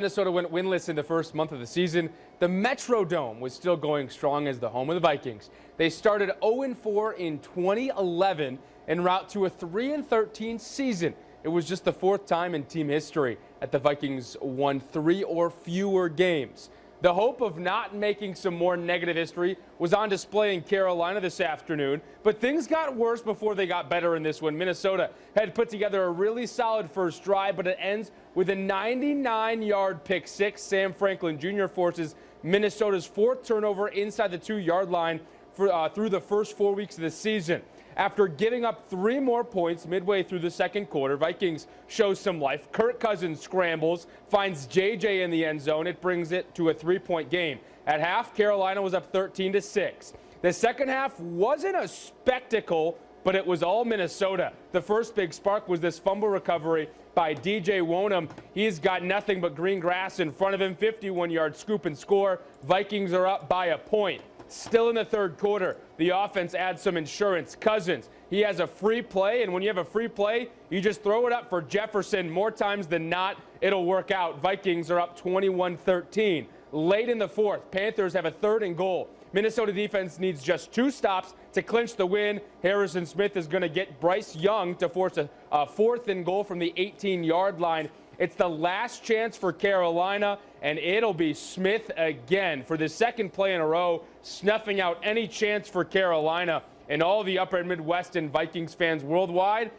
Minnesota went winless in the first month of the season. The Metrodome was still going strong as the home of the Vikings. They started 0-4 in 2011 en route to a 3-13 season. It was just the fourth time in team history that the Vikings won 3 or fewer games. The hope of not making some more negative history was on display in Carolina this afternoon, but things got worse before they got better in this one. Minnesota had put together a really solid first drive, but it ends with a 99-yard pick six. Sam Franklin Jr. forces Minnesota's fourth turnover inside the 2-yard line through the first 4 weeks of the season. After giving up 3 more points midway through the second quarter, Vikings show some life. Kirk Cousins scrambles, finds JJ in the end zone. It brings it to a 3-point game. At half, Carolina was up 13-6. The second half wasn't a spectacle, but it was all Minnesota. The first big spark was this fumble recovery by DJ Wonham. He's got nothing but green grass in front of him. 51-yard scoop and score. Vikings are up by a point. Still in the third quarter, the offense adds some insurance. Cousins, he has a free play, and when you have a free play, you just throw it up for Jefferson. More times than not, it'll work out. Vikings are up 21-13. Late in the fourth, Panthers have a 3rd and goal. Minnesota defense needs just 2 stops to clinch the win. Harrison Smith is going to get Bryce Young to force a 4th and goal from the 18-yard line. It's the last chance for Carolina, and it'll be Smith again for the second play in a row, snuffing out any chance for Carolina. And all the upper Midwest and Vikings fans worldwide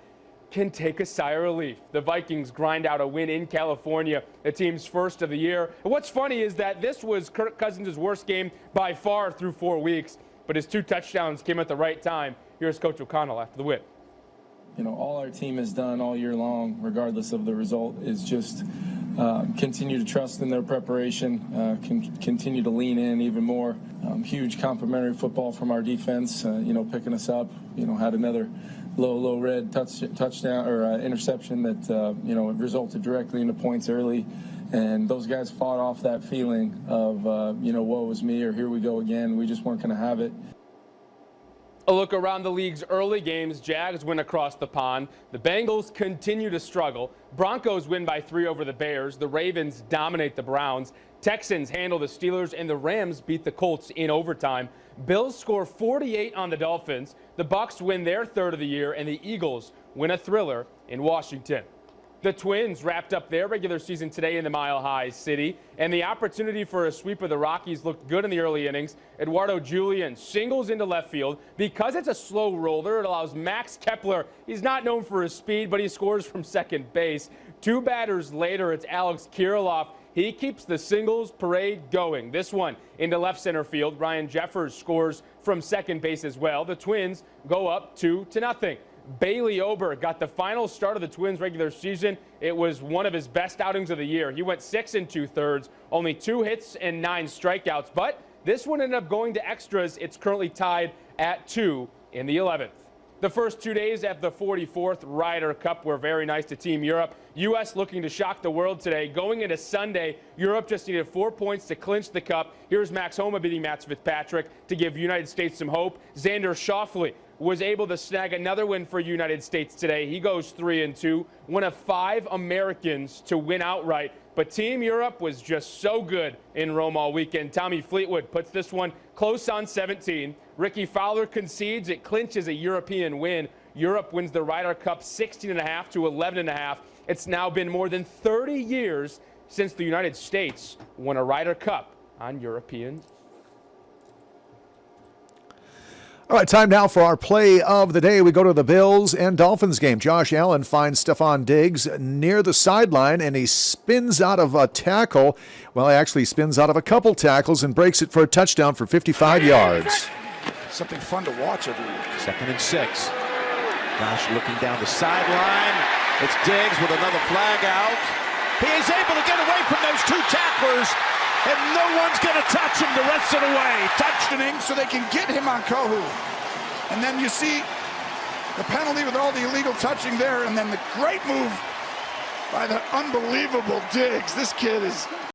can take a sigh of relief. The Vikings grind out a win in California, the team's first of the year. And what's funny is that this was Kirk Cousins' worst game by far through 4 weeks, but his 2 touchdowns came at the right time. Here's Coach O'Connell after the win. You know, all our team has done all year long, regardless of the result, is just continue to trust in their preparation, continue to lean in even more. Huge complimentary football from our defense, picking us up. Had another low red touchdown or interception that, resulted directly into points early. And those guys fought off that feeling of, woe is me or here we go again. We just weren't going to have it. A look around the league's early games. Jags win across the pond. The Bengals continue to struggle. Broncos win by 3 over the Bears. The Ravens dominate the Browns. Texans handle the Steelers, and the Rams beat the Colts in overtime. Bills score 48 on the Dolphins. The Bucs win their 3rd of the year, and the Eagles win a thriller in Washington. The Twins wrapped up their regular season today in the Mile High City, and the opportunity for a sweep of the Rockies looked good in the early innings. Eduardo Julian singles into left field. Because it's a slow roller, it allows Max Kepler, he's not known for his speed, but he scores from second base. 2 batters later, it's Alex Kirilloff. He keeps the singles parade going. This one into left center field. Ryan Jeffers scores from second base as well. The Twins go up 2-0. Bailey Ober got the final start of the Twins regular season. It was one of his best outings of the year. He went 6 2/3, only 2 hits and 9 strikeouts. But this one ended up going to extras. It's currently tied at 2 in the 11th. The first 2 days at the 44th Ryder Cup were very nice to Team Europe. U.S. looking to shock the world today. Going into Sunday, Europe just needed 4 points to clinch the cup. Here's Max Homa beating Matt Fitzpatrick to give United States some hope. Xander Schauffele was able to snag another win for United States today. He goes 3-2, one of 5 Americans to win outright. But Team Europe was just so good in Rome all weekend. Tommy Fleetwood puts this one close on 17. Ricky Fowler concedes. It clinches a European win. Europe wins the Ryder Cup 16.5 to 11.5. It's now been more than 30 years since the United States won a Ryder Cup on European. All right, time now for our play of the day. We go to the Bills and Dolphins game. Josh Allen finds Stephon Diggs near the sideline, and he spins out of a tackle. Well, he actually spins out of a couple tackles and breaks it for a touchdown for 55 yards. Something fun to watch every week. 2nd and 6. Josh looking down the sideline. It's Diggs with another flag out. He is able to get away from those 2 tacklers, and no one's going to touch him the rest of the way. Touching so they can get him on Kohu. And then you see the penalty with all the illegal touching there, and then the great move by the unbelievable Diggs. This kid is